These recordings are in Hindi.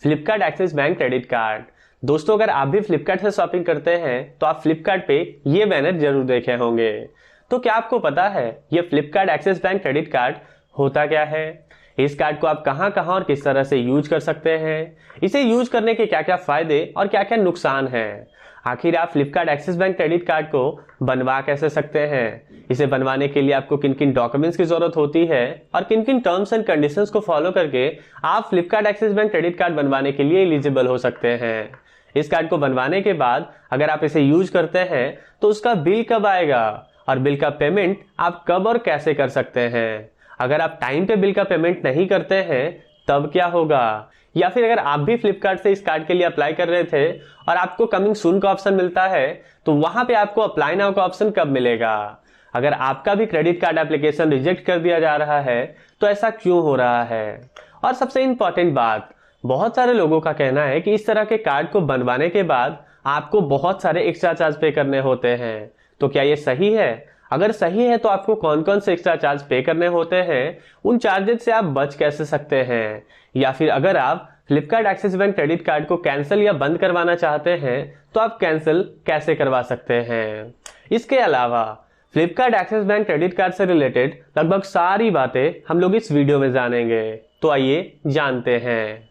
Flipkart axis bank credit card. दोस्तों, अगर आप भी फ्लिपकार्ट से शॉपिंग करते हैं तो आप फ्लिपकार्ट पे ये बैनर जरूर देखे होंगे। तो क्या आपको पता है ये Flipkart axis bank credit card होता क्या है? इस कार्ड को आप कहां कहां और किस तरह से यूज कर सकते हैं? इसे यूज करने के क्या क्या फायदे और क्या क्या नुकसान हैं? आखिर आप Flipkart axis bank credit card को बनवा कैसे सकते हैं? इसे बनवाने के लिए आपको किन किन डॉक्यूमेंट्स की जरूरत होती है और किन किन टर्म्स एंड कंडीशंस को फॉलो करके आप Flipkart axis bank credit card बनवाने के लिए एलिजिबल हो सकते हैं। इस कार्ड को बनवाने के बाद अगर आप इसे यूज करते हैं तो उसका बिल कब आएगा और बिल का पेमेंट आप कब और कैसे कर सकते हैं? अगर आप टाइम पे बिल का पेमेंट नहीं करते हैं तब क्या होगा? या फिर अगर आप भी फ्लिपकार्ट से इस कार्ड के लिए अप्लाई कर रहे थे और आपको कमिंग सून का ऑप्शन मिलता है तो वहां पे आपको अप्लाई नाउ का ऑप्शन कब मिलेगा? अगर आपका भी क्रेडिट कार्ड एप्लीकेशन रिजेक्ट कर दिया जा रहा है तो ऐसा क्यों हो रहा है? और सबसे इंपॉर्टेंट बात, बहुत सारे लोगों का कहना है कि इस तरह के कार्ड को बनवाने के बाद आपको बहुत सारे एक्स्ट्रा चार्ज पे करने होते हैं। तो क्या ये सही है? अगर सही है तो आपको कौन कौन से एक्स्ट्रा चार्ज पे करने होते हैं, उन चार्जेस से आप बच कैसे सकते हैं? या फिर अगर आप Flipkart axis bank credit card को कैंसिल या बंद करवाना चाहते हैं तो आप कैंसिल कैसे करवा सकते हैं? इसके अलावा Flipkart axis bank credit card से रिलेटेड लगभग सारी बातें हम लोग इस वीडियो में जानेंगे। तो आइए जानते हैं।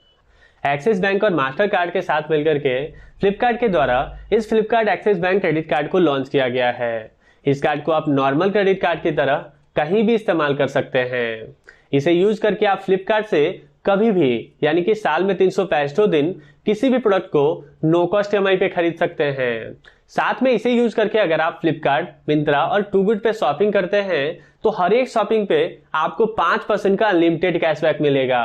एक्सिस बैंक और मास्टर कार्ड के साथ मिलकर के फ्लिपकार्ट के द्वारा इस Flipkart axis bank credit card को लॉन्च किया गया है। इस कार्ड को आप नॉर्मल क्रेडिट कार्ड की तरह कहीं भी इस्तेमाल कर सकते हैं। इसे यूज करके आप फ्लिपकार्ट से कभी भी यानी कि साल में 365 दिन किसी भी प्रोडक्ट को नो कॉस्ट EMI पे खरीद सकते हैं। साथ में इसे यूज करके अगर आप फ्लिपकार्ट, मिंत्रा और टू गुड पे शॉपिंग करते हैं तो हर एक शॉपिंग पे आपको 5% का अनलिमिटेड कैशबैक मिलेगा।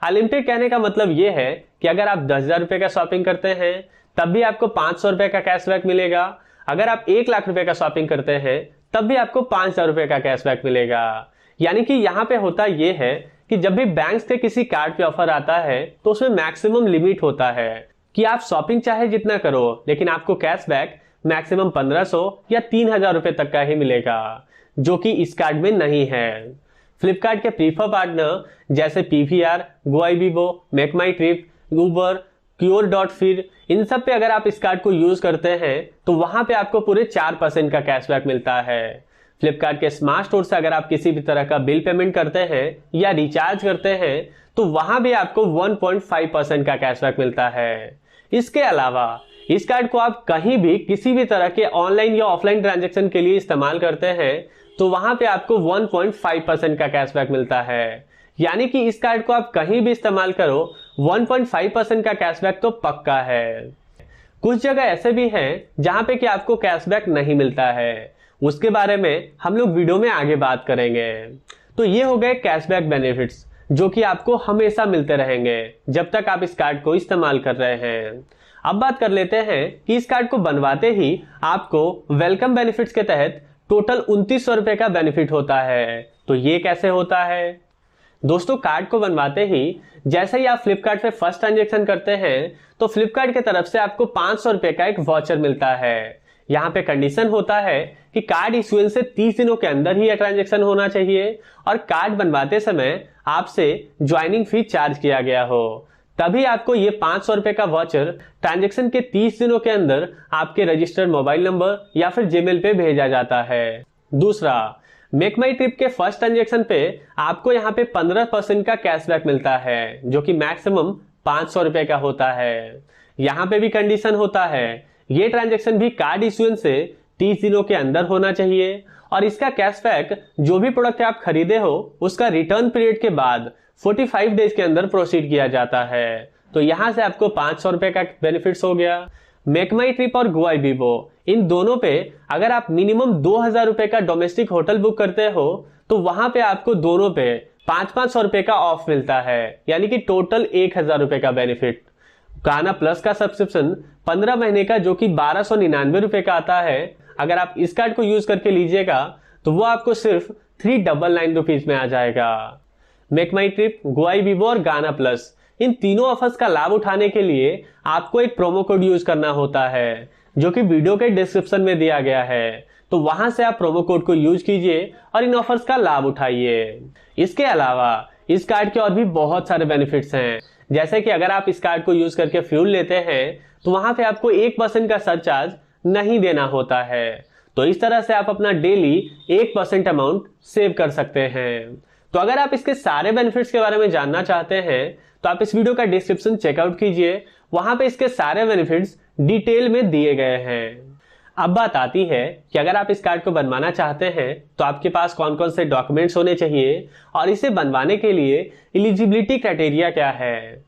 अनलिमिटेड कहने का मतलब ये है कि अगर आप 10,000 रुपए का शॉपिंग करते हैं तब भी आपको 500 रुपए का कैशबैक मिलेगा। अगर आप 1 लाख रुपए का शॉपिंग करते हैं तब भी आपको 5,000 रुपए का कैशबैक मिलेगा। यानी कि यहाँ पे होता यह है कि जब भी बैंक से किसी कार्ड पे ऑफर आता है तो उसमें मैक्सिमम लिमिट होता है कि आप शॉपिंग चाहे जितना करो लेकिन आपको कैशबैक मैक्सिमम 1500 या 3,000 रुपए तक का ही मिलेगा, जो कि इस कार्ड में नहीं है। फ्लिपकार्ट के प्रीफर पार्टनर जैसे PVR, गोइबिबो, मेकमाईट्रिप, उबर, क्योर.फिर, इन सब पे अगर आप इस कार्ड को यूज करते हैं तो वहां पे आपको पूरे 4% का कैशबैक मिलता है। फ्लिपकार्ट के स्मार्ट स्टोर से अगर आप किसी भी तरह का बिल पेमेंट करते हैं या रिचार्ज करते हैं तो वहां भी आपको 1.5% का कैशबैक मिलता है। इसके अलावा इस कार्ड को आप कहीं भी किसी भी तरह के ऑनलाइन या ऑफलाइन ट्रांजैक्शन के लिए इस्तेमाल करते हैं तो वहां पे आपको 1.5% का कैशबैक मिलता है। यानी कि इस कार्ड को आप कहीं भी इस्तेमाल करो 1.5% का कैशबैक तो पक्का है। कुछ जगह ऐसे भी हैं जहां पे कि आपको कैशबैक नहीं मिलता है, उसके बारे में हम लोग वीडियो में आगे बात करेंगे। तो ये हो गए कैशबैक बेनिफिट्स जो कि आपको हमेशा मिलते रहेंगे जब तक आप इस कार्ड को इस्तेमाल कर रहे हैं। अब बात कर लेते हैं कि इस कार्ड को बनवाते ही आपको वेलकम बेनिफिट्स के तहत टोटल 2900 रुपए का बेनिफिट होता है। तो ये कैसे होता है? दोस्तों, कार्ड को बनवाते ही जैसे ही आप फ्लिपकार्ट पे फर्स्ट ट्रांजेक्शन करते हैं तो फ्लिपकार्ट की तरफ से आपको 500 रुपए का एक वाउचर मिलता है। यहाँ पे कंडीशन होता है कि कार्ड इश्यूएंस से 30 दिनों के अंदर ही यह ट्रांजेक्शन होना चाहिए और कार्ड बनवाते समय आपसे ज्वाइनिंग फी चार्ज किया गया हो, तभी आपको ये 500 रुपए का वाउचर ट्रांजेक्शन के 30 दिनों के अंदर आपके रजिस्टर्ड मोबाइल नंबर या फिर जीमेल पे भेजा जाता है। दूसरा, मेकमाईट्रिप के फर्स्ट ट्रांजेक्शन पे आपको यहाँ पे 15% का कैशबैक मिलता है जो कि मैक्सिमम 500 रुपए का होता है। यहाँ पे भी कंडीशन होता है ये ट्रांजैक्शन भी कार्ड इश्यूएंस से 30 दिनों के अंदर होना चाहिए और इसका कैशबैक जो भी प्रोडक्ट आप खरीदे हो उसका रिटर्न पीरियड के बाद 45 डेज के अंदर प्रोसीड किया जाता है। तो यहां से आपको 500 रुपए का बेनिफिट्स हो गया। मेकमाईट्रिप और गोइबिबो, इन दोनों पे अगर आप मिनिमम 2,000 रुपए का डोमेस्टिक होटल बुक करते हो तो वहां पे आपको दोनों पे 500 रुपए का ऑफ मिलता है, यानी कि टोटल 1,000 रुपए का बेनिफिट। गाना प्लस का सब्सक्रिप्शन 15 महीने का जो कि 1299 रुपए का आता है, अगर आप इस कार्ड को यूज करके लीजिएगा तो वो आपको सिर्फ 399 रुपीज में आ जाएगा। मेकमाईट्रिप, गोइबिबो और गाना प्लस, इन तीनों ऑफर्स का लाभ उठाने के लिए आपको एक प्रोमो कोड यूज करना होता है जो कि वीडियो के डिस्क्रिप्शन में दिया गया है। तो वहां से आप प्रोमो कोड को यूज कीजिए और इन ऑफर्स का लाभ उठाइए। इसके अलावा इस कार्ड के और भी बहुत सारे बेनिफिट्स हैं, जैसे कि अगर आप इस कार्ड को यूज करके फ्यूल लेते हैं तो वहां पे आपको 1% का सरचार्ज नहीं देना होता है। तो इस तरह से आप अपना डेली 1% अमाउंट सेव कर सकते हैं। तो अगर आप इसके सारे बेनिफिट्स के बारे में जानना चाहते हैं तो आप इस वीडियो का डिस्क्रिप्शन चेकआउट कीजिए, वहां पे इसके सारे बेनिफिट्स डिटेल में दिए गए हैं। अब बात आती है कि अगर आप इस कार्ड को बनवाना चाहते हैं तो आपके पास कौन कौन से डॉक्यूमेंट्स होने चाहिए और इसे बनवाने के लिए एलिजिबिलिटी क्राइटेरिया क्या है।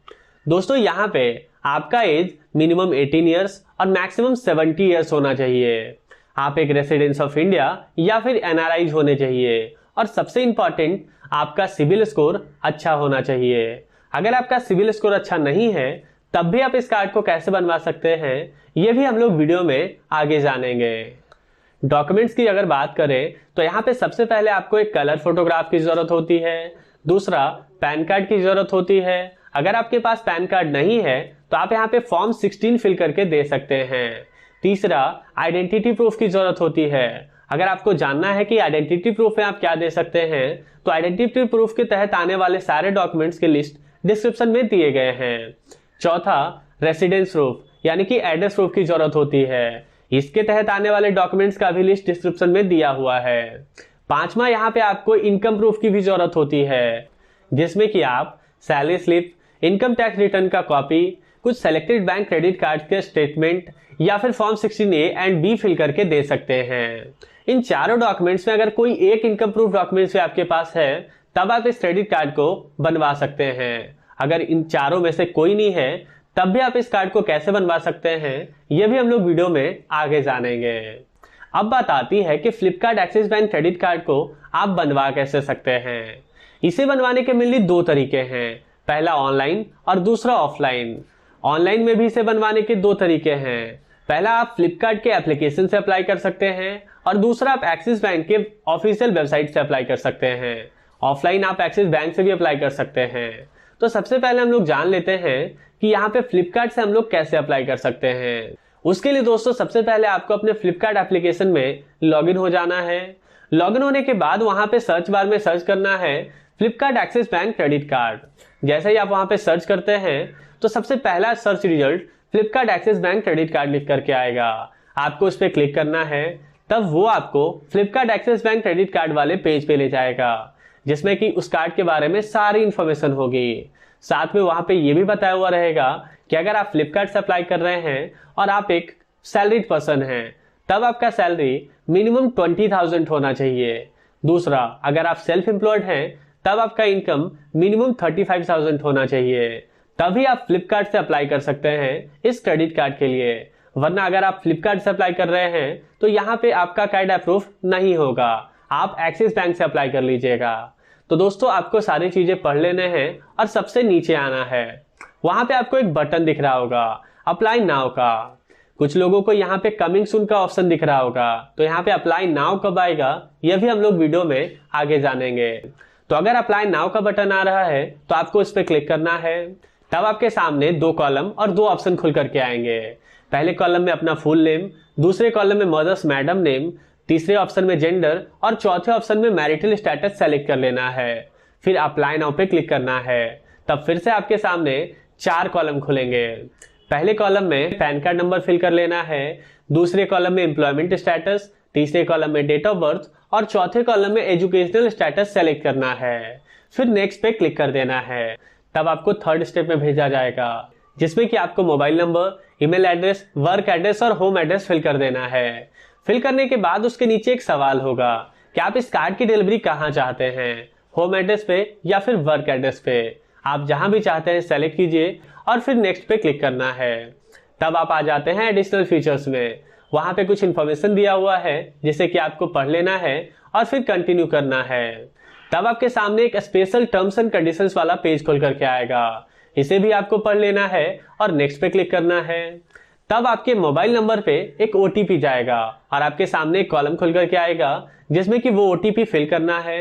दोस्तों यहाँ पे आपका एज मिनिमम 18 ईयर्स और मैक्सिमम 70 ईयर्स होना चाहिए। आप एक रेसिडेंस ऑफ इंडिया या फिर एनआरआई होने चाहिए और सबसे इंपॉर्टेंट आपका सिविल स्कोर अच्छा होना चाहिए। अगर आपका सिविल स्कोर अच्छा नहीं है तब भी आप इस कार्ड को कैसे बनवा सकते हैं ये भी हम लोग वीडियो में आगे जानेंगे। डॉक्यूमेंट्स की अगर बात करें तो यहाँ पे सबसे पहले आपको एक कलर फोटोग्राफ की जरूरत होती है, दूसरा पैन कार्ड की जरूरत होती है। अगर आपके पास पैन कार्ड नहीं है तो आप यहाँ पे फॉर्म 16 फिल करके दे सकते हैं। तीसरा आइडेंटिटी प्रूफ की जरूरत होती है। अगर आपको जानना है कि आइडेंटिटी प्रूफ में आप क्या दे सकते हैं तो आइडेंटिटी प्रूफ के तहत आने वाले सारे डॉक्यूमेंट्स की लिस्ट डिस्क्रिप्शन में दिए गए हैं। चौथा रेसिडेंस प्रूफ यानी कि एड्रेस प्रूफ की जरूरत होती है, इसके तहत आने वाले डॉक्यूमेंट्स का भी लिस्ट डिस्क्रिप्शन में दिया हुआ है। पांचवा यहाँ पे आपको इनकम प्रूफ की भी जरूरत होती है, जिसमें कि आप salary slip, income tax return का कॉपी, कुछ सेलेक्टेड बैंक क्रेडिट कार्ड के स्टेटमेंट या फिर form 16A and B fill करके दे सकते हैं। इन चारों डॉक्यूमेंट्स में अगर कोई एक इनकम प्रूफ डॉक्यूमेंट्स आपके पास है तब आप इस क्रेडिट कार्ड को बनवा सकते हैं। अगर इन चारों में से कोई नहीं है तब भी आप इस कार्ड को कैसे बनवा सकते हैं ये भी हम लोग वीडियो में आगे जानेंगे। अब बात आती है कि Flipkart axis bank credit card को आप बनवा कैसे सकते हैं। इसे बनवाने के मेनली दो तरीके हैं, पहला ऑनलाइन और दूसरा ऑफलाइन। ऑनलाइन में भी इसे बनवाने के दो तरीके हैं, पहला आप फ्लिपकार्ट के एप्लीकेशन से अप्लाई कर सकते हैं और दूसरा आप एक्सिस बैंक के ऑफिशियल वेबसाइट से अप्लाई कर सकते हैं। ऑफलाइन आप एक्सिस बैंक से भी अप्लाई कर सकते हैं। तो सबसे पहले हम लोग जान लेते हैं कि यहाँ पे फ्लिपकार्ट से हम लोग कैसे अप्लाई कर सकते हैं। उसके लिए दोस्तों सबसे पहले आपको अपने फ्लिपकार्ट एप्लीकेशन में लॉगिन हो जाना है। लॉगिन होने के बाद वहां पे सर्च बार में सर्च करना है Flipkart axis bank credit card. जैसे ही आप वहां पे सर्च करते हैं तो सबसे पहला search result Flipkart axis bank credit card लिख करके आएगा। आपको उस पर क्लिक करना है, तब वो आपको Flipkart axis bank credit card वाले पेज पे ले जाएगा, जिसमें कि उस कार्ड के बारे में सारी इंफॉर्मेशन होगी। साथ में वहां पे ये भी बताया हुआ रहेगा कि अगर आप फ्लिपकार्ट से अप्लाई कर रहे हैं और आप एक सैलरीड पर्सन हैं तब आपका सैलरी मिनिमम 20,000 होना चाहिए। दूसरा, अगर आप सेल्फ एम्प्लॉयड हैं तब आपका इनकम मिनिमम 35,000 होना चाहिए। तभी आप फ्लिपकार्ट से अप्लाई कर सकते हैं इस क्रेडिट कार्ड के लिए, वरना अगर आप फ्लिपकार्ट से अप्लाई कर रहे हैं तो यहाँ पे आपका कार्ड अप्रूव नहीं होगा। आप एक्सिस बैंक से अप्लाई कर लीजिएगा। तो दोस्तों आपको सारी चीजें पढ़ लेने हैं और सबसे नीचे आना है। वहां पे आपको एक बटन दिख रहा होगा अप्लाई नाउ का। कुछ लोगों को यहाँ पे कमिंग सून का ऑप्शन दिख रहा होगा, तो यहाँ पे अप्लाई नाउ कब आएगा यह भी हम लोग वीडियो में आगे जानेंगे। तो अगर अप्लाई नाउ का बटन आ रहा है तो आपको इस पर क्लिक करना है। तब आपके सामने दो कॉलम और दो ऑप्शन खुल करके आएंगे। पहले कॉलम में अपना फुल नेम, दूसरे कॉलम में मदर्स मैडम नेम, तीसरे ऑप्शन में जेंडर और चौथे ऑप्शन में मैरिटल स्टेटस सेलेक्ट कर लेना है। फिर अप्लाई नाउ पे क्लिक करना है। तब फिर से आपके सामने चार कॉलम खुलेंगे। पहले कॉलम में पैन कार्ड नंबर फिल कर लेना है, दूसरे कॉलम में एम्प्लॉयमेंट स्टेटस, तीसरे कॉलम में डेट ऑफ बर्थ और चौथे कॉलम में एजुकेशनल स्टेटस सेलेक्ट करना है। फिर नेक्स्ट पे क्लिक कर देना है। तब आपको थर्ड स्टेप में भेजा जाएगा, जिसमें कि आपको mobile number, email address, work address और होम एड्रेस फिल कर देना है। फिल करने के बाद उसके नीचे एक सवाल होगा कि आप इस कार्ड की डिलीवरी कहाँ चाहते हैं, होम एड्रेस पे या फिर वर्क एड्रेस पे। आप जहां भी चाहते हैं सेलेक्ट कीजिए और फिर नेक्स्ट पे क्लिक करना है। तब आप आ जाते हैं एडिशनल फीचर्स में। वहां पे कुछ इन्फॉर्मेशन दिया हुआ है जिसे कि आपको पढ़ लेना है और फिर कंटिन्यू करना है। तब आपके सामने एक स्पेशल टर्म्स एंड कंडीशंस वाला पेज खोल करके आएगा, इसे भी आपको पढ़ लेना है और नेक्स्ट पे क्लिक करना है। तब आपके मोबाइल नंबर पे एक ओटीपी जाएगा और आपके सामने एक कॉलम खुल करके आएगा जिसमें कि वो ओटीपी फिल करना है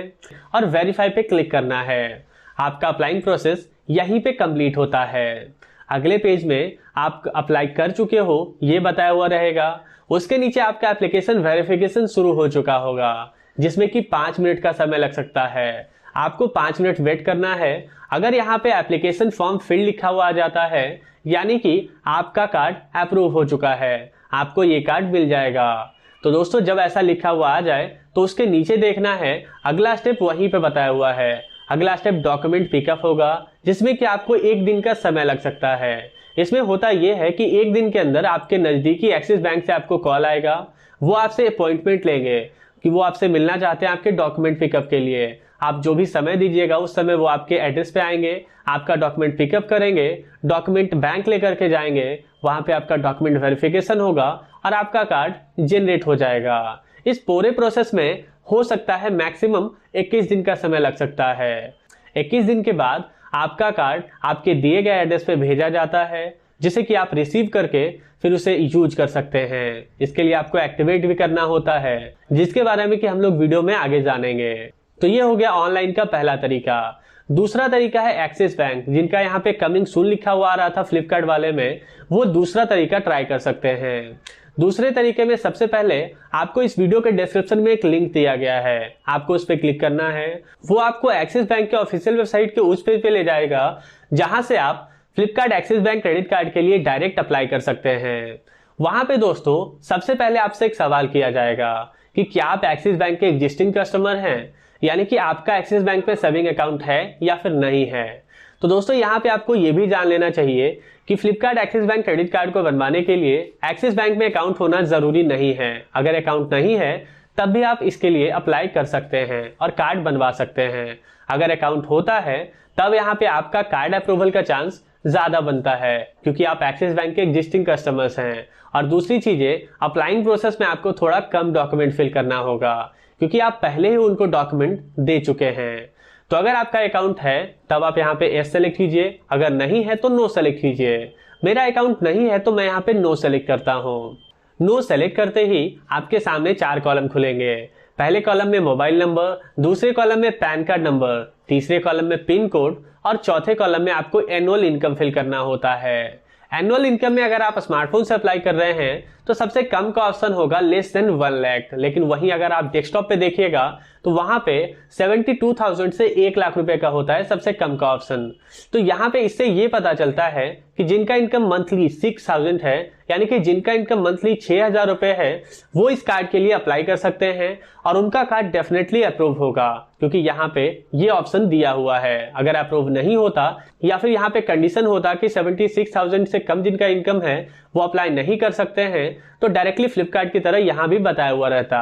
और वेरीफाई पे क्लिक करना है। आपका अप्लाइंग प्रोसेस यहीं पे कंप्लीट होता है। अगले पेज में आप अप्लाई कर चुके हो ये बताया हुआ रहेगा। उसके नीचे आपका एप्लीकेशन वेरिफिकेशन शुरू हो चुका होगा, जिसमें कि 5 मिनट का समय लग सकता है। आपको 5 मिनट वेट करना है। अगर यहाँ पे एप्लीकेशन फॉर्म फिल लिखा हुआ आ जाता है, यानी कि आपका कार्ड अप्रूव हो चुका है, आपको ये कार्ड मिल जाएगा। तो दोस्तों जब ऐसा लिखा हुआ आ जाए तो उसके नीचे देखना है, अगला स्टेप वहीं पे बताया हुआ है। अगला स्टेप डॉक्यूमेंट पिकअप होगा, जिसमें कि आपको 1 दिन का समय लग सकता है। इसमें होता यह है कि 1 दिन के अंदर आपके नजदीकी एक्सिस बैंक से आपको कॉल आएगा, वो आपसे अपॉइंटमेंट लेंगे कि वो आपसे मिलना चाहते हैं आपके डॉक्यूमेंट पिकअप के लिए। आप जो भी समय दीजिएगा उस समय वो आपके एड्रेस पे आएंगे, आपका डॉक्यूमेंट पिकअप करेंगे, डॉक्यूमेंट बैंक लेकर के जाएंगे, वहां पे आपका डॉक्यूमेंट वेरिफिकेशन होगा और आपका कार्ड जनरेट हो जाएगा। इस पूरे प्रोसेस में हो सकता है मैक्सिमम 21 दिन का समय लग सकता है। 21 दिन के बाद आपका कार्ड आपके दिए गए एड्रेस पे भेजा जाता है, जिसे कि आप रिसीव करके फिर उसे यूज कर सकते हैं। इसके लिए आपको एक्टिवेट भी करना होता है, जिसके बारे में कि हम लोग वीडियो में आगे जानेंगे। तो ये हो गया ऑनलाइन का पहला तरीका। दूसरा तरीका है एक्सिस बैंक, जिनका यहाँ पे कमिंग सून लिखा हुआ आ रहा था फ्लिपकार्ट वाले में, वो दूसरा तरीका ट्राई कर सकते हैं। दूसरे तरीके में सबसे पहले आपको इस वीडियो के डिस्क्रिप्शन में एक लिंक दिया गया है, आपको उस पर क्लिक करना है। वो आपको एक्सिस बैंक के ऑफिशियल वेबसाइट के उस पेज पे ले जाएगा, जहां से आप Flipkart axis bank credit card के लिए डायरेक्ट अप्लाई कर सकते हैं। वहां पे दोस्तों सबसे पहले आपसे एक सवाल किया जाएगा कि क्या आप एक्सिस बैंक के एग्जिस्टिंग कस्टमर हैं, यानी कि आपका एक्सिस बैंक पे सेविंग अकाउंट है या फिर नहीं है। तो दोस्तों यहाँ पे आपको ये भी जान लेना चाहिए कि Flipkart axis bank credit card को बनवाने के लिए एक्सिस बैंक में अकाउंट होना जरूरी नहीं है। अगर अकाउंट नहीं है तब भी आप इसके लिए अप्लाई कर सकते हैं और कार्ड बनवा सकते हैं। अगर अकाउंट होता है तब यहाँ पे आपका कार्ड अप्रूवल का चांस ज्यादा बनता है, क्योंकि आप एक्सिस बैंक के एग्जिस्टिंग कस्टमर्स हैं। और दूसरी चीजें, अप्लाइंग प्रोसेस में आपको थोड़ा कम डॉक्यूमेंट फिल करना होगा, क्योंकि आप पहले ही उनको डॉक्यूमेंट दे चुके हैं। तो अगर आपका अकाउंट है तब आप यहाँ पे एस सेलेक्ट कीजिए, अगर नहीं है तो नो सेलेक्ट कीजिए। मेरा अकाउंट नहीं है तो मैं यहाँ पे नो सेलेक्ट करता हूँ। नो सेलेक्ट करते ही आपके सामने 4 कॉलम खुलेंगे। पहले कॉलम में मोबाइल नंबर, दूसरे कॉलम में पैन कार्ड नंबर, तीसरे कॉलम में पिन कोड और चौथे कॉलम में आपको एनुअल इनकम फिल करना होता है। एनुअल इनकम में अगर आप स्मार्टफोन से अप्लाई कर रहे हैं तो सबसे कम का ऑप्शन होगा लेस देन 1 लाख, लेकिन वहीं अगर आप डेस्कटॉप पे देखिएगा तो वहां पे 72,000 से 1 लाख रुपए का होता है सबसे कम का ऑप्शन। तो यहाँ पे इससे ये पता चलता है कि जिनका इनकम मंथली 6,000 है, यानी कि जिनका इनकम मंथली 6,000 रुपए है, वो इस कार्ड के लिए अप्लाई कर सकते हैं और उनका कार्ड डेफिनेटली अप्रूव होगा, क्योंकि यहाँ पे ये ऑप्शन दिया हुआ है। अगर अप्रूव नहीं होता या फिर यहाँ पे कंडीशन होता कि 76,000 से कम जिनका इनकम है वो अप्लाई नहीं कर सकते हैं, तो डायरेक्टली फ्लिपकार्ट की तरह यहाँ भी बताया हुआ रहता।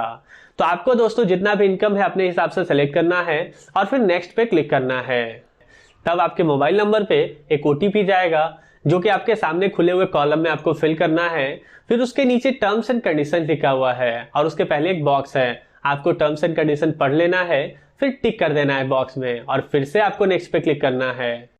तो आपको दोस्तों जितना भी इनकम है अपने हिसाब से सेलेक्ट करना है और फिर नेक्स्ट पे क्लिक करना है। तब आपके मोबाइल नंबर पे एक ओटीपी जाएगा, जो कि आपके सामने खुले हुए कॉलम में आपको फिल करना है। फिर उसके नीचे टर्म्स एंड कंडीशन लिखा हुआ है और उसके पहले एक बॉक्स है, आपको टर्म्स एंड कंडीशन पढ़ लेना है, फिर टिक कर देना है बॉक्स में और फिर से आपको नेक्स्ट पे क्लिक करना है।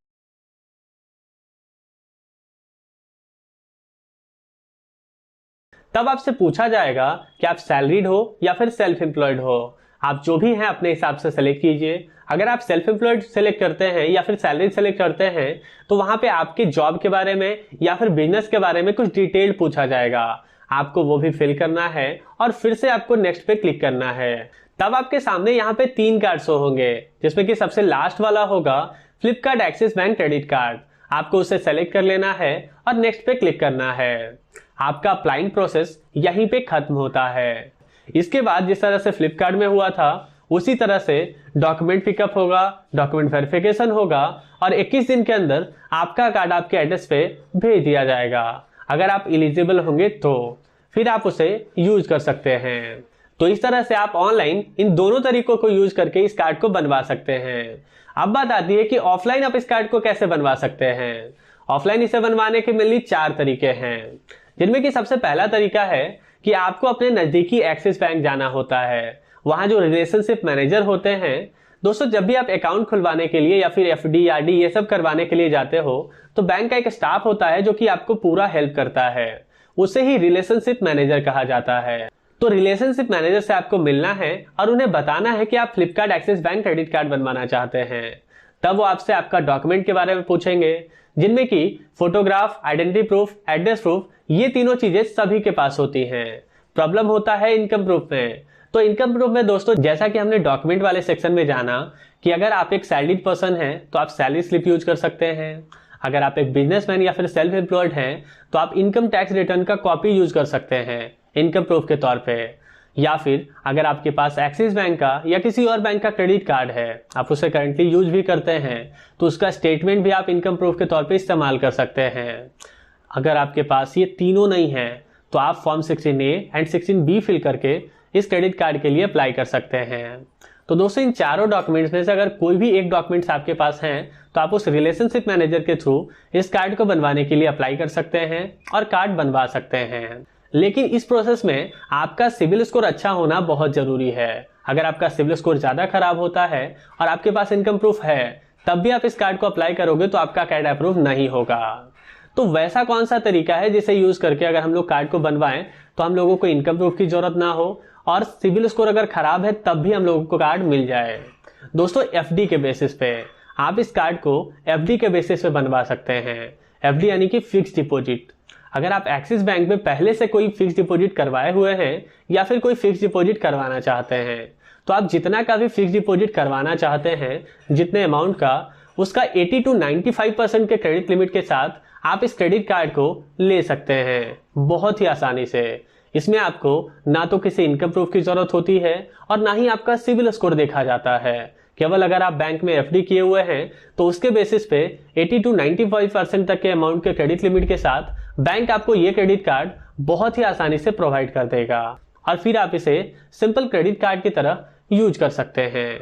तब आपसे पूछा जाएगा कि आप सैलरीड हो या फिर सेल्फ एम्प्लॉयड हो। आप जो भी हैं अपने हिसाब से सेलेक्ट कीजिए। अगर आप सेल्फ एम्प्लॉयड सेलेक्ट करते हैं या फिर सैलरी सेलेक्ट करते हैं तो वहां पे आपके जॉब के बारे में या फिर बिजनेस के बारे में कुछ डिटेल पूछा जाएगा, आपको वो भी फिल करना है और फिर से आपको नेक्स्ट पे क्लिक करना है। तब आपके सामने यहाँ पे 3 कार्ड शो होंगे, जिसमें कि सबसे लास्ट वाला होगा Flipkart axis bank credit card. आपको उसे सेलेक्ट कर लेना है और नेक्स्ट पे क्लिक करना है। आपका अप्लाइंग प्रोसेस यहीं पे खत्म होता है। इसके बाद जिस तरह से फ्लिपकार्ट में हुआ था उसी तरह से डॉक्यूमेंट पिकअप होगा, डॉक्यूमेंट वेरिफिकेशन होगा और 21 दिन के अंदर आपका कार्ड आपके एड्रेस पे भेज दिया जाएगा। अगर आप एलिजिबल होंगे तो फिर आप उसे यूज कर सकते हैं। तो इस तरह से आप ऑनलाइन इन दोनों तरीकों को यूज करके इस कार्ड को बनवा सकते हैं। अब बात आती है कि ऑफलाइन आप इस कार्ड को कैसे बनवा सकते हैं। ऑफलाइन इसे बनवाने के मेनली 4 तरीके हैं, जिनमें कि सबसे पहला तरीका है कि आपको अपने नजदीकी एक्सिस बैंक जाना होता है। वहां जो रिलेशनशिप मैनेजर होते हैं, दोस्तों जब भी आप अकाउंट खुलवाने के लिए या फिर एफडी आरडी ये सब करवाने के लिए जाते हो तो बैंक का एक स्टाफ होता है जो कि आपको पूरा हेल्प करता है, उसे ही रिलेशनशिप मैनेजर कहा जाता है। तो रिलेशनशिप मैनेजर से आपको मिलना है और उन्हें बताना है कि आप Flipkart axis bank credit card बनवाना चाहते हैं। तब वो आपसे आपका डॉक्यूमेंट के बारे में पूछेंगे, जिनमें कि photograph, identity proof, address proof, ये तीनों चीजें सभी के पास होती हैं। प्रॉब्लम होता है इनकम प्रूफ में, तो इनकम प्रूफ में दोस्तों जैसा कि हमने डॉक्यूमेंट वाले सेक्शन में जाना कि अगर आप एक सैलरीड पर्सन हैं तो आप सैलरी स्लिप यूज कर सकते हैं। अगर आप एक बिजनेसमैन या फिर सेल्फ एम्प्लॉयड हैं तो आप इनकम टैक्स रिटर्न का कॉपी यूज कर सकते हैं इनकम प्रूफ के तौर पे। या फिर अगर आपके पास एक्सिस बैंक का या किसी और बैंक का क्रेडिट कार्ड है, आप उसे करंटली यूज भी करते हैं, तो उसका स्टेटमेंट भी आप इनकम प्रूफ के तौर पे इस्तेमाल कर सकते हैं। अगर आपके पास ये तीनों नहीं है तो आप form 16A and 16B fill करके इस क्रेडिट कार्ड के लिए अप्लाई कर सकते हैं। तो दोस्तों इन चारों डॉक्यूमेंट्स में से अगर कोई भी एक डॉक्यूमेंट्स आपके पास हैं तो आप उस रिलेशनशिप मैनेजर के थ्रू इस कार्ड को बनवाने के लिए अप्लाई कर सकते हैं और कार्ड बनवा सकते हैं। लेकिन इस प्रोसेस में आपका सिविल स्कोर अच्छा होना बहुत जरूरी है। अगर आपका सिविल स्कोर ज्यादा खराब होता है और आपके पास इनकम प्रूफ है तब भी आप इस कार्ड को अप्लाई करोगे तो आपका कार्ड अप्रूव नहीं होगा। तो वैसा कौन सा तरीका है जिसे यूज करके अगर हम लोग कार्ड को बनवाएं तो हम लोगों को इनकम प्रूफ की जरूरत ना हो और सिविल स्कोर अगर खराब है तब भी हम लोगों को कार्ड मिल जाए। दोस्तों एफडी के बेसिस पे आप इस कार्ड को एफडी के बेसिस पे बनवा सकते हैं। एफडी यानी कि फिक्स डिपॉजिट। अगर आप एक्सिस बैंक में पहले से कोई फिक्स डिपॉजिट करवाए हुए हैं या फिर कोई फिक्स डिपॉजिट करवाना चाहते हैं तो आप जितना का भी फिक्स डिपॉजिट करवाना चाहते हैं, जितने अमाउंट का, उसका 80 to 95% के क्रेडिट लिमिट के साथ आप इस क्रेडिट कार्ड को ले सकते हैं बहुत ही आसानी से। इसमें आपको ना तो किसी इनकम प्रूफ की जरूरत होती है और ना ही आपका सिविल स्कोर देखा जाता है। केवल अगर आप बैंक में एफडी किए हुए हैं तो उसके बेसिस पे 80 to 95% तक के अमाउंट के क्रेडिट लिमिट के साथ बैंक आपको ये क्रेडिट कार्ड बहुत ही आसानी से प्रोवाइड कर देगा और फिर आप इसे सिंपल क्रेडिट कार्ड की तरह यूज कर सकते हैं।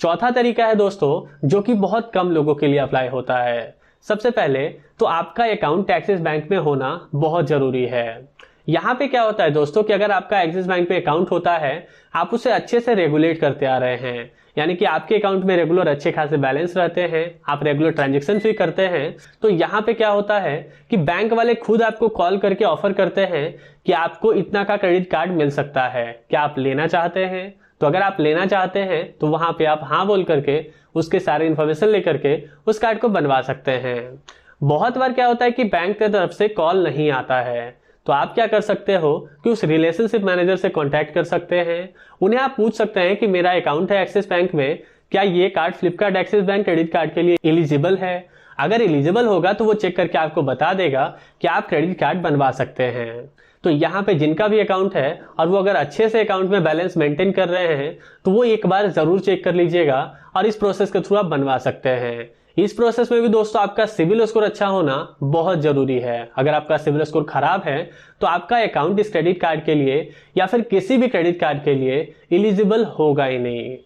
चौथा तरीका है दोस्तों जो कि बहुत कम लोगों के लिए अप्लाई होता है। सबसे पहले तो आपका अकाउंट एक्सिस बैंक में होना बहुत जरूरी है। यहाँ पे क्या होता है दोस्तों कि अगर आपका एक्सिस बैंक पे अकाउंट होता है, आप उसे अच्छे से रेगुलेट करते आ रहे हैं, यानी कि आपके अकाउंट में रेगुलर अच्छे खासे बैलेंस रहते हैं, आप रेगुलर ट्रांजेक्शन भी करते हैं, तो यहाँ पे क्या होता है कि बैंक वाले खुद आपको कॉल करके ऑफर करते हैं कि आपको इतना का क्रेडिट कार्ड मिल सकता है, क्या आप लेना चाहते हैं? तो अगर आप लेना चाहते हैं तो वहां पे आप हाँ बोल करके उसके सारे इन्फॉर्मेशन लेकर के उस कार्ड को बनवा सकते हैं। बहुत बार क्या होता है कि बैंक की तरफ से कॉल नहीं आता है, तो आप क्या कर सकते हो कि उस रिलेशनशिप मैनेजर से कांटेक्ट कर सकते हैं। उन्हें आप पूछ सकते हैं कि मेरा अकाउंट है एक्सिस बैंक में, क्या ये card Flipkart axis bank credit card के लिए एलिजिबल है? अगर एलिजिबल होगा तो वो चेक करके आपको बता देगा कि आप क्रेडिट कार्ड बनवा सकते हैं। तो यहाँ पे जिनका भी अकाउंट है और वो अगर अच्छे से अकाउंट में बैलेंस मेंटेन कर रहे हैं तो वो एक बार जरूर चेक कर लीजिएगा और इस प्रोसेस के थ्रू आप बनवा सकते हैं। इस प्रोसेस में भी दोस्तों आपका सिविल स्कोर अच्छा होना बहुत जरूरी है। अगर आपका सिविल स्कोर खराब है तो आपका अकाउंट इस क्रेडिट कार्ड के लिए या फिर किसी भी क्रेडिट कार्ड के लिए एलिजिबल होगा ही नहीं।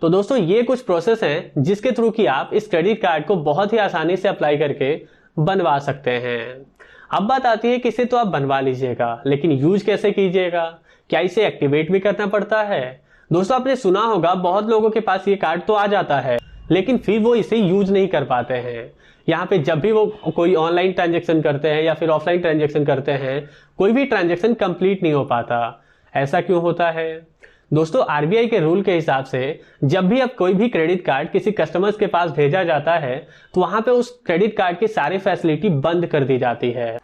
तो दोस्तों ये कुछ प्रोसेस हैं जिसके थ्रू कि आप इस क्रेडिट कार्ड को बहुत ही आसानी से अप्लाई करके बनवा सकते हैं। अब बात आती है कि इसे तो आप बनवा लीजिएगा, लेकिन यूज कैसे कीजिएगा? क्या इसे एक्टिवेट भी करना पड़ता है? दोस्तों आपने सुना होगा बहुत लोगों के पास ये कार्ड तो आ जाता है लेकिन फिर वो इसे यूज नहीं कर पाते हैं। यहाँ पे जब भी वो कोई ऑनलाइन ट्रांजेक्शन करते हैं या फिर ऑफलाइन ट्रांजेक्शन करते हैं, कोई भी ट्रांजेक्शन कंप्लीट नहीं हो पाता। ऐसा क्यों होता है? दोस्तों आरबीआई के रूल के हिसाब से जब भी अब कोई भी क्रेडिट कार्ड किसी कस्टमर्स के पास भेजा जाता है तो वहां पे उस क्रेडिट कार्ड की सारी फैसिलिटी बंद कर दी जाती है।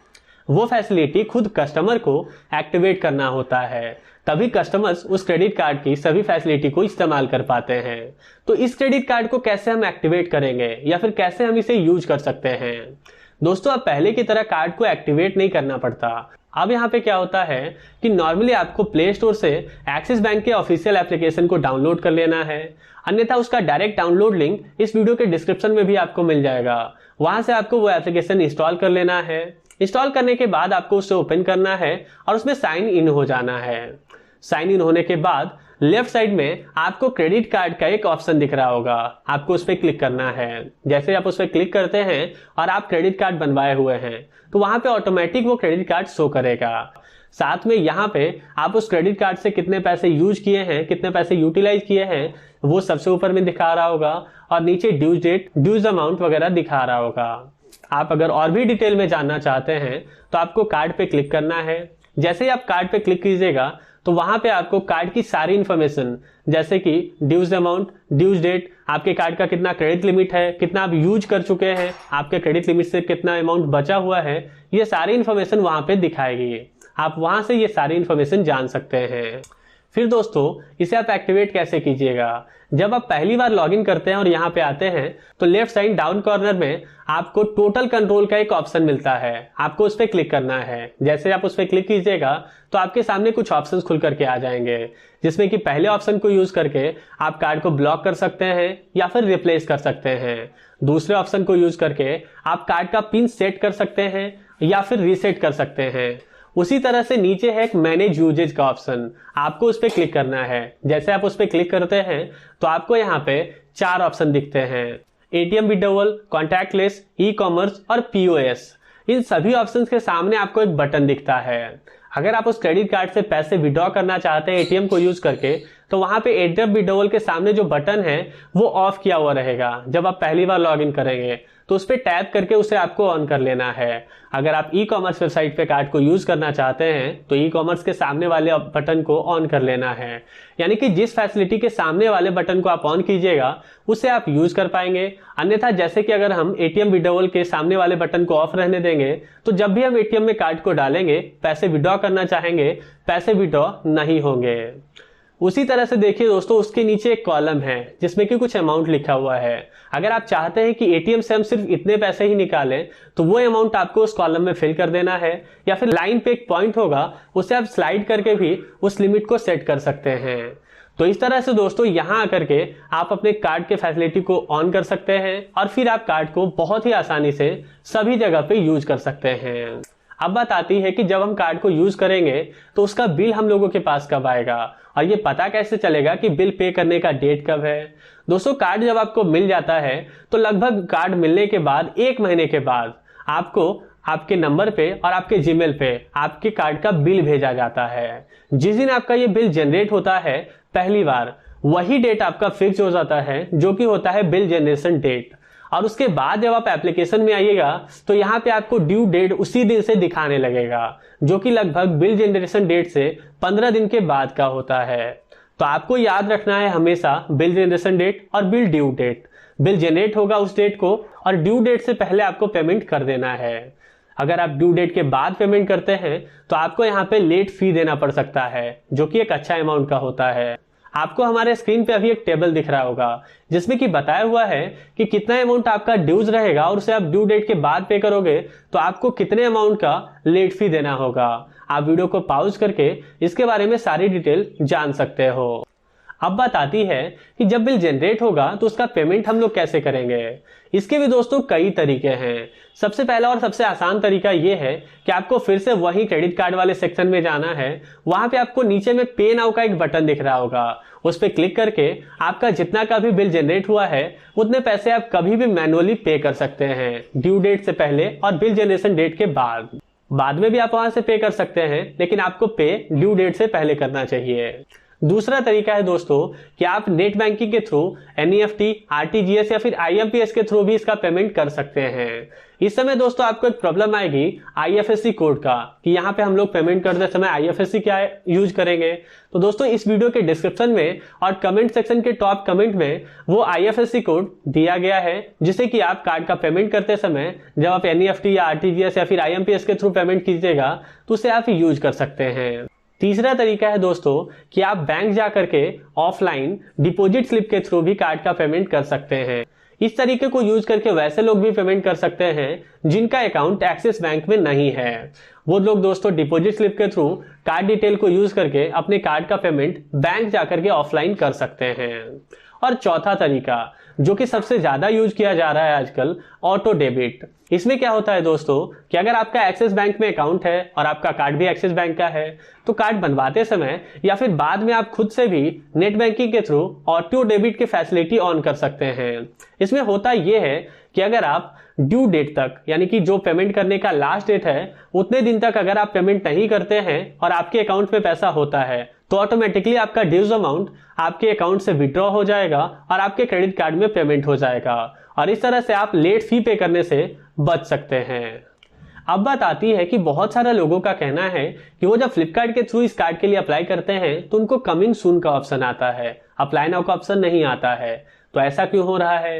वो फैसिलिटी खुद कस्टमर को एक्टिवेट करना होता है, तभी कस्टमर्स उस क्रेडिट कार्ड की सभी फैसिलिटी को इस्तेमाल कर पाते हैं। तो इस क्रेडिट कार्ड को कैसे हम एक्टिवेट करेंगे या फिर कैसे हम इसे यूज कर सकते हैं? दोस्तों अब पहले की तरह कार्ड को एक्टिवेट नहीं करना पड़ता। अब यहाँ पे क्या होता है कि नॉर्मली आपको प्ले स्टोर से एक्सिस बैंक के ऑफिशियल एप्लीकेशन को डाउनलोड कर लेना है, अन्यथा उसका डायरेक्ट डाउनलोड लिंक इस वीडियो के डिस्क्रिप्शन में भी आपको मिल जाएगा। वहां से आपको वो एप्लीकेशन इंस्टॉल कर लेना है। इंस्टॉल करने के बाद आपको उसे ओपन करना है और उसमें साइन इन हो जाना है। साइन इन होने के बाद लेफ्ट साइड में आपको क्रेडिट कार्ड का एक ऑप्शन दिख रहा होगा, आपको उस पर क्लिक करना है। जैसे आप उस पर क्लिक करते हैं और आप क्रेडिट कार्ड बनवाए हुए हैं तो वहां पे ऑटोमेटिक वो क्रेडिट कार्ड शो करेगा। साथ में यहाँ पे आप उस क्रेडिट कार्ड से कितने पैसे यूज किए हैं, कितने पैसे यूटिलाइज किए हैं, वो सबसे ऊपर में दिखा रहा होगा और नीचे ड्यूज डेट, ड्यूज अमाउंट वगैरह दिखा रहा होगा। आप अगर और भी डिटेल में जानना चाहते हैं तो आपको कार्ड पे क्लिक करना है। जैसे ही आप कार्ड पे क्लिक कीजिएगा तो वहां पे आपको कार्ड की सारी इंफॉर्मेशन जैसे कि ड्यूज अमाउंट, ड्यूज डेट, आपके कार्ड का कितना क्रेडिट लिमिट है, कितना आप यूज कर चुके हैं, आपके क्रेडिट लिमिट से कितना अमाउंट बचा हुआ है, ये सारी इंफॉर्मेशन वहां पे दिखाएगी। आप वहां से ये सारी इंफॉर्मेशन जान सकते हैं। फिर दोस्तों इसे आप एक्टिवेट कैसे कीजिएगा, जब आप पहली बार लॉगिन करते हैं और यहाँ पे आते हैं तो लेफ्ट साइड डाउन कॉर्नर में आपको टोटल कंट्रोल का एक ऑप्शन मिलता है, आपको उस पर क्लिक करना है। जैसे आप उस पर क्लिक कीजिएगा तो आपके सामने कुछ ऑप्शंस खुल करके आ जाएंगे, जिसमें कि पहले ऑप्शन को यूज करके आप कार्ड को ब्लॉक कर सकते हैं या फिर रिप्लेस कर सकते हैं। दूसरे ऑप्शन को यूज करके आप कार्ड का पिन सेट कर सकते हैं या फिर रीसेट कर सकते हैं। उसी तरह से नीचे है एक मैनेज यूजेज का ऑप्शन, आपको उस पर क्लिक करना है। जैसे आप उस पर क्लिक करते हैं तो आपको यहाँ पे 4 ऑप्शन दिखते हैं, ATM withdrawal, contactless, e commerce और पीओएस। इन सभी ऑप्शंस के सामने आपको एक बटन दिखता है। अगर आप उस क्रेडिट कार्ड से पैसे विड्रॉ करना चाहते हैं एटीएम को यूज करके, तो वहां पे एटीएम विड्रॉवल के सामने जो बटन है वो ऑफ किया हुआ रहेगा। जब आप पहली बार लॉग इन करेंगे तो उस पर टैप करके उसे आपको ऑन कर लेना है। अगर आप ई कॉमर्स वेबसाइट पे कार्ड को यूज करना चाहते हैं तो ई कॉमर्स के सामने वाले बटन को ऑन कर लेना है, यानी कि जिस फैसिलिटी के सामने वाले बटन को आप ऑन कीजिएगा उसे आप यूज कर पाएंगे। अन्यथा जैसे कि अगर हम एटीएम विड्रॉवल के सामने वाले बटन को ऑफ रहने देंगे तो जब भी हम एटीएम में कार्ड को डालेंगे, पैसे विड्रॉ करना चाहेंगे, पैसे विड्रॉ नहीं होंगे। उसी तरह से देखिए दोस्तों, उसके नीचे एक कॉलम है जिसमें कि कुछ अमाउंट लिखा हुआ है। अगर आप चाहते हैं कि एटीएम से हम सिर्फ इतने पैसे ही निकालें तो वो अमाउंट आपको उस कॉलम में फिल कर देना है, या फिर लाइन पे एक पॉइंट होगा उसे आप स्लाइड करके भी उस लिमिट को सेट कर सकते हैं। तो इस तरह से दोस्तों यहाँ आकर के आप अपने कार्ड के फैसिलिटी को ऑन कर सकते हैं और फिर आप कार्ड को बहुत ही आसानी से सभी जगह पे यूज कर सकते हैं। अब बात आती है कि जब हम कार्ड को यूज करेंगे तो उसका बिल हम लोगों के पास कब आएगा और ये पता कैसे चलेगा कि बिल पे करने का डेट कब है। दोस्तों कार्ड जब आपको मिल जाता है तो लगभग कार्ड मिलने के बाद 1 महीने के बाद आपको आपके नंबर पे और आपके जीमेल पे आपके कार्ड का बिल भेजा जाता है। जिस दिन आपका ये बिल जनरेट होता है पहली बार, वही डेट आपका फिक्स हो जाता है जो कि होता है बिल जनरेशन डेट। और उसके बाद जब आप एप्लीकेशन में आइएगा तो यहाँ पे आपको ड्यू डेट उसी दिन से दिखाने लगेगा, जो कि लगभग बिल जनरेशन डेट से 15 दिन के बाद का होता है। तो आपको याद रखना है हमेशा बिल जनरेशन डेट और bill due date. Bill generate होगा उस डेट को और ड्यू डेट से पहले आपको पेमेंट कर देना है। अगर आप ड्यू डेट के बाद पेमेंट करते हैं तो आपको यहाँ पे लेट फी देना पड़ सकता है, जो कि एक अच्छा अमाउंट का होता है। आपको हमारे स्क्रीन पे अभी एक टेबल दिख रहा होगा जिसमें कि बताया हुआ है कि कितना अमाउंट आपका ड्यूज रहेगा और उसे आप ड्यू डेट के बाद पे करोगे तो आपको कितने अमाउंट का लेट फी देना होगा। आप वीडियो को पॉज करके इसके बारे में सारी डिटेल जान सकते हो। अब बात आती है कि जब बिल जनरेट होगा तो उसका पेमेंट हम लोग कैसे करेंगे। इसके भी दोस्तों कई तरीके हैं। सबसे पहला और सबसे आसान तरीका यह है कि आपको फिर से वही क्रेडिट कार्ड वाले सेक्शन में जाना है। वहां पे आपको नीचे में पे नाउ का एक बटन दिख रहा होगा, उस पर क्लिक करके आपका जितना का भी बिल जनरेट हुआ है उतने पैसे आप कभी भी मैनुअली पे कर सकते हैं, ड्यू डेट से पहले और बिल जनरेशन डेट के बाद में भी आप वहां से पे कर सकते हैं, लेकिन आपको पे ड्यू डेट से पहले करना चाहिए। दूसरा तरीका है दोस्तों कि आप नेट बैंकिंग के थ्रू एनईएफटी, आरटीजीएस या फिर आईएमपीएस के थ्रू भी इसका पेमेंट कर सकते हैं। इस समय दोस्तों आपको एक प्रॉब्लम आएगी आईएफएससी कोड का, कि यहाँ पे हम लोग पेमेंट करते समय आईएफएससी क्या यूज करेंगे। तो दोस्तों इस वीडियो के डिस्क्रिप्शन में और कमेंट सेक्शन के टॉप कमेंट में वो आईएफएससी कोड दिया गया है, जिसे कि आप कार्ड का पेमेंट करते समय जब आप एनईएफटी या आरटीजीएस या फिर आईएमपीएस के थ्रू पेमेंट कीजिएगा तो उसे आप यूज कर सकते हैं। तीसरा तरीका है दोस्तों कि आप बैंक जा करके ऑफलाइन डिपॉजिट स्लिप के थ्रू भी कार्ड का पेमेंट कर सकते हैं। इस तरीके को यूज करके वैसे लोग भी पेमेंट कर सकते हैं जिनका अकाउंट एक्सिस बैंक में नहीं है। वो लोग दोस्तों डिपॉजिट स्लिप के थ्रू कार्ड डिटेल को यूज करके अपने कार्ड का पेमेंट बैंक जाकर के ऑफलाइन कर सकते हैं। और चौथा तरीका जो कि सबसे ज्यादा यूज किया जा रहा है आजकल, ऑटो डेबिट। इसमें क्या होता है दोस्तों कि अगर आपका एक्सिस बैंक में अकाउंट है और आपका कार्ड भी एक्सिस बैंक का है तो कार्ड बनवाते समय या फिर बाद में आप खुद से भी नेट बैंकिंग के थ्रू ऑटो डेबिट की फैसिलिटी ऑन कर सकते हैं। इसमें होता यह है कि अगर आप ड्यू डेट तक, यानी कि जो पेमेंट करने का लास्ट डेट है उतने दिन तक अगर आप पेमेंट नहीं करते हैं और आपके अकाउंट में पैसा होता है तो ऑटोमेटिकली आपका ड्यूज अमाउंट आपके अकाउंट से विड्रॉ हो जाएगा और आपके क्रेडिट कार्ड में पेमेंट हो जाएगा, और इस तरह से आप लेट फी पे करने से बच सकते हैं। अब बात आती है कि बहुत सारे लोगों का कहना है कि वो जब फ्लिपकार्ट के थ्रू इस कार्ड के लिए अप्लाई करते हैं तो उनको कमिंग सून का ऑप्शन आता है, अप्लाई नाउ का ऑप्शन नहीं आता है। तो ऐसा क्यों हो रहा है?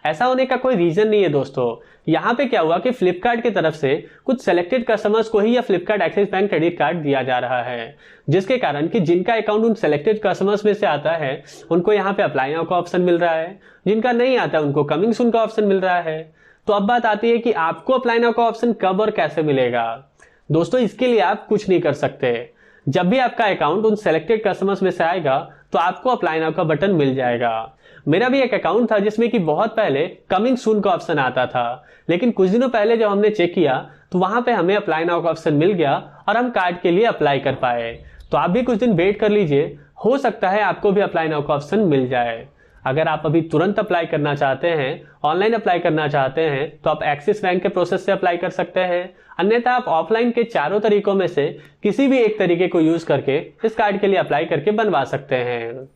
ऐसा होने का कोई रीजन नहीं है दोस्तों। यहाँ पे क्या हुआ कि फ्लिपकार्ट की तरफ से कुछ सेलेक्टेड कस्टमर्स को ही यह Flipkart axis bank credit card दिया जा रहा है, जिसके कारण कि जिनका अकाउंट उन सेलेक्टेड कस्टमर्स में से आता है उनको यहाँ पे अप्लाई नाउ का ऑप्शन मिल रहा है, जिनका नहीं आता है उनको कमिंग सून का ऑप्शन मिल रहा है। तो अब बात आती है कि आपको अप्लाई नाउ का ऑप्शन कब और कैसे मिलेगा। दोस्तों इसके लिए आप कुछ नहीं कर सकते। जब भी आपका अकाउंट उन सेलेक्टेड कस्टमर्स में से आएगा तो आपको अप्लाई नाउ का बटन मिल जाएगा। मेरा भी एक अकाउंट था जिसमें कि बहुत पहले कमिंग सून का ऑप्शन आता था, लेकिन कुछ दिनों पहले जब हमने चेक किया तो वहां पे हमें अप्लाई नाउ का ऑप्शन मिल गया और हम कार्ड के लिए अप्लाई कर पाए। तो आप भी कुछ दिन वेट कर लीजिए, हो सकता है आपको भी अप्लाई नाउ का ऑप्शन मिल जाए। अगर आप अभी तुरंत अप्लाई करना चाहते हैं, ऑनलाइन अप्लाई करना चाहते हैं, तो आप एक्सिस बैंक के प्रोसेस से अप्लाई कर सकते हैं। अन्यथा आप ऑफलाइन के चारों तरीकों में से किसी भी एक तरीके को यूज करके इस कार्ड के लिए अप्लाई करके बनवा सकते हैं।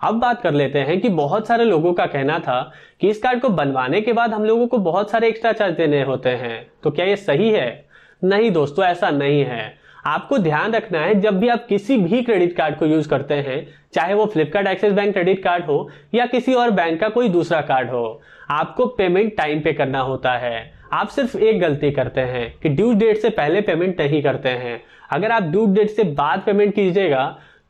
अब बात कर लेते हैं कि बहुत सारे लोगों का कहना था कि इस कार्ड को बनवाने के बाद हम लोगों को बहुत सारे एक्स्ट्रा चार्ज देने होते हैं, तो क्या ये सही है? नहीं दोस्तों, ऐसा नहीं है। आपको ध्यान रखना है, जब भी आप किसी भी क्रेडिट कार्ड को यूज करते हैं, चाहे वो Flipkart axis bank credit card हो या किसी और बैंक का कोई दूसरा कार्ड हो, आपको पेमेंट टाइम पे करना होता है। आप सिर्फ एक गलती करते हैं कि ड्यू डेट से पहले पेमेंट नहीं करते हैं। अगर आप ड्यू डेट से बाद पेमेंट कीजिएगा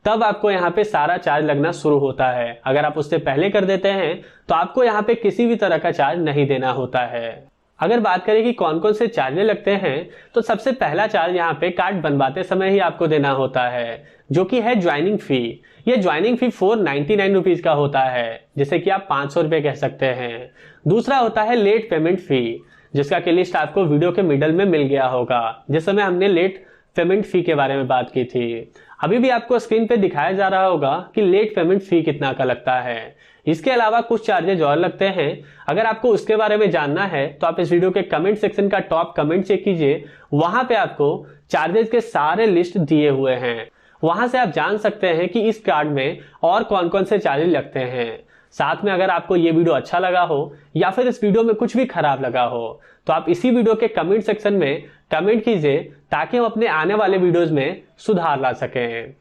तब आपको यहाँ पे सारा चार्ज लगना शुरू होता है। अगर आप उससे पहले कर देते हैं तो आपको यहाँ पे किसी भी तरह का चार्ज नहीं देना होता है। अगर बात करें कि कौन कौन से चार्जेस लगते हैं, तो सबसे पहला चार्ज यहाँ पे कार्ड बनवाते समय ही आपको देना होता है, जो कि है ज्वाइनिंग फी। ये ज्वाइनिंग फी 499 रुपीज का होता है, जिसे कि आप 500 रुपए कह सकते हैं। दूसरा होता है लेट पेमेंट फी, जिसका की लिस्ट आपको वीडियो के मिडल में मिल गया होगा, जिस समय हमने लेट पेमेंट फी के बारे में बात की थी। अभी भी आपको स्क्रीन पे दिखाया जा रहा होगा कि लेट पेमेंट फी कितना का लगता है। इसके अलावा कुछ चार्जेज और लगते हैं। अगर आपको उसके बारे में जानना है तो आप इस वीडियो के कमेंट सेक्शन का टॉप कमेंट चेक कीजिए, वहां पे आपको चार्जेस के सारे लिस्ट दिए हुए हैं। वहां से आप जान सकते हैं कि इस कार्ड में और कौन कौन से चार्जेस लगते हैं। साथ में अगर आपको ये वीडियो अच्छा लगा हो या फिर इस वीडियो में कुछ भी खराब लगा हो तो आप इसी वीडियो के कमेंट सेक्शन में कमेंट कीजिए, ताकि हम अपने आने वाले वीडियोस में सुधार ला सकें।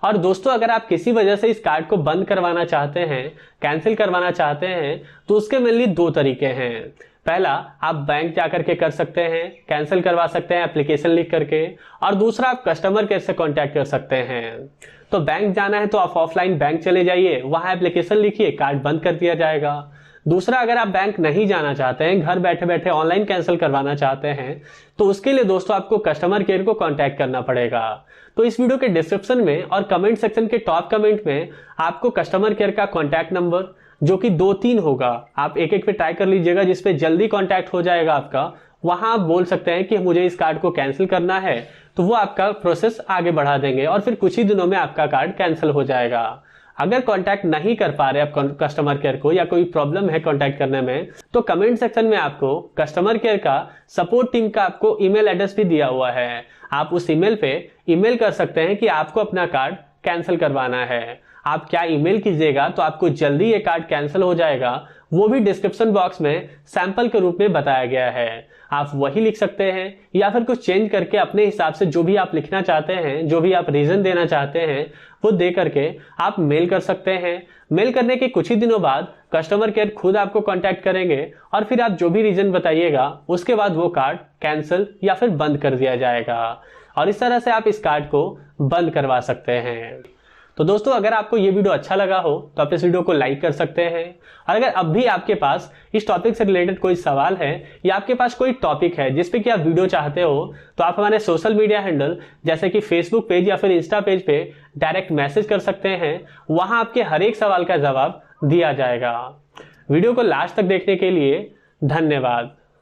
और दोस्तों अगर आप किसी वजह से इस कार्ड को बंद करवाना चाहते हैं, कैंसिल करवाना चाहते हैं, तो उसके मेनली दो तरीके हैं। पहला, आप बैंक जाकर के कर सकते हैं, कैंसिल करवा सकते हैं एप्लीकेशन लिख करके, और दूसरा आप कस्टमर केयर से कांटेक्ट कर सकते हैं। तो बैंक जाना है तो आप ऑफलाइन बैंक चले जाइए, वहां एप्लीकेशन लिखिए, कार्ड बंद कर दिया जाएगा। दूसरा, अगर आप बैंक नहीं जाना चाहते हैं, घर बैठे बैठे ऑनलाइन कैंसिल करवाना चाहते हैं, तो उसके लिए दोस्तों आपको कस्टमर केयर को कांटेक्ट करना पड़ेगा। तो इस वीडियो के डिस्क्रिप्शन में और कमेंट सेक्शन के टॉप कमेंट में आपको कस्टमर केयर का कांटेक्ट नंबर, जो कि 2-3 होगा, आप एक एक पे ट्राई कर लीजिएगा, जिसपे जल्दी कांटेक्ट हो जाएगा आपका। वहां आप बोल सकते हैं कि मुझे इस कार्ड को कैंसिल करना है, तो वो आपका प्रोसेस आगे बढ़ा देंगे और फिर कुछ ही दिनों में आपका कार्ड कैंसिल हो जाएगा। अगर कांटेक्ट नहीं कर पा रहे आप कस्टमर केयर को, या कोई प्रॉब्लम है कांटेक्ट करने में, तो कमेंट सेक्शन में आपको कस्टमर केयर का सपोर्ट टीम का आपको ईमेल एड्रेस भी दिया हुआ है। आप उस ईमेल पे ईमेल कर सकते हैं कि आपको अपना कार्ड कैंसिल करवाना है। आप क्या ईमेल कीजिएगा तो आपको जल्दी ये कार्ड कैंसिल हो जाएगा, वो भी डिस्क्रिप्शन बॉक्स में सैंपल के रूप में बताया गया है। आप वही लिख सकते हैं या फिर कुछ चेंज करके अपने हिसाब से जो भी आप लिखना चाहते हैं, जो भी आप रीजन देना चाहते हैं, वो दे करके आप मेल कर सकते हैं। मेल करने के कुछ ही दिनों बाद कस्टमर केयर खुद आपको कांटेक्ट करेंगे और फिर आप जो भी रीजन बताइएगा उसके बाद वो कार्ड कैंसिल या फिर बंद कर दिया जाएगा। और इस तरह से आप इस कार्ड को बंद करवा सकते हैं। तो दोस्तों अगर आपको ये वीडियो अच्छा लगा हो तो आप इस वीडियो को लाइक कर सकते हैं। और अगर अब भी आपके पास इस टॉपिक से रिलेटेड कोई सवाल है या आपके पास कोई टॉपिक है जिस पे कि आप वीडियो चाहते हो, तो आप हमारे सोशल मीडिया हैंडल जैसे कि फेसबुक पेज या फिर इंस्टा पेज पे डायरेक्ट मैसेज कर सकते हैं। वहां आपके हर एक सवाल का जवाब दिया जाएगा। वीडियो को लास्ट तक देखने के लिए धन्यवाद।